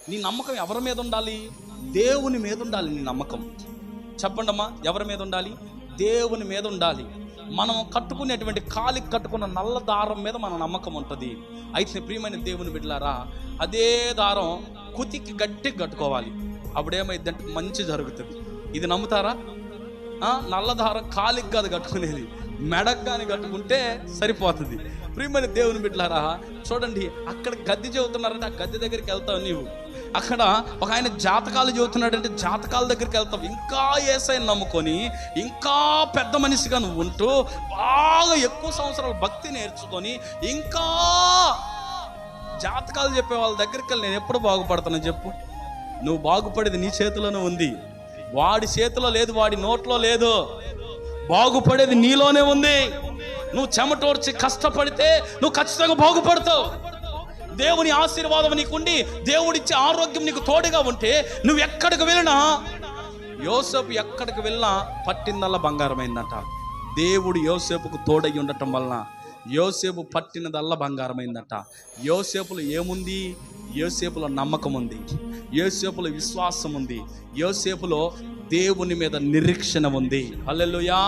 నీ నమ్మకం ఎవరి మీద ఉండాలి? దేవుని మీద ఉండాలి నీ నమ్మకం. చెప్పండి అమ్మా, ఎవరి మీద ఉండాలి? దేవుని మీద ఉండాలి. మనం కట్టుకునేటువంటి కాలికి కట్టుకున్న నల్ల దారం మీద మన నమ్మకం ఉంటుంది. అయితే ప్రియమైన దేవుని బిడ్డలారా, అదే దారం కుతికి గట్టిగా కట్టుకోవాలి. అప్పుడేమైందంటే మంచి జరుగుతుంది. ఇది నమ్ముతారా? నల్ల దారం కాలికి కాదు కట్టుకునేది, మెడకు కానీ కట్టుకుంటే సరిపోతుంది. ప్రియమైన దేవుని బిడ్డలారా, చూడండి, అక్కడ గద్దె చెబుతున్నారంటే ఆ గద్దె దగ్గరికి వెళ్తావు నీవు. అక్కడ ఒక ఆయన జాతకాలు చెబుతున్నాడంటే జాతకాల దగ్గరికి వెళ్తావు. ఇంకా యేసయ్యను నమ్ముకొని ఇంకా పెద్ద మనిషిగా నువ్వు ఉంటూ బాగా ఎక్కువ సంవత్సరాలు భక్తి నేర్చుకొని ఇంకా జాతకాలు చెప్పే వాళ్ళ దగ్గరికి వెళ్ళి నేను ఎప్పుడు బాగుపడతానని చెప్పు. నువ్వు బాగుపడేది నీ చేతిలోనే ఉంది, వాడి చేతిలో లేదు, వాడి నోట్లో లేదు. బాగుపడేది నీలోనే ఉంది. నువ్వు చెమటోర్చి కష్టపడితే నువ్వు ఖచ్చితంగా బాగుపడతావు. దేవుని ఆశీర్వాదం నీకుండి దేవుడిచ్చే ఆరోగ్యం నీకు తోడుగా ఉంటే నువ్వు ఎక్కడికి వెళ్ళినా, యోసేపు ఎక్కడికి వెళ్ళినా పట్టిందల్లా బంగారమైందట. దేవుడు యోసేపుకు తోడై ఉండటం వలన యోసేపు పట్టినదల్లా బంగారమైందట. యోసేపులో ఏముంది? యోసేపులో నమ్మకం ఉంది, యోసేపులో విశ్వాసం ఉంది, యోసేపులో దేవుని మీద నిరీక్షణ ఉంది. హల్లెలూయా.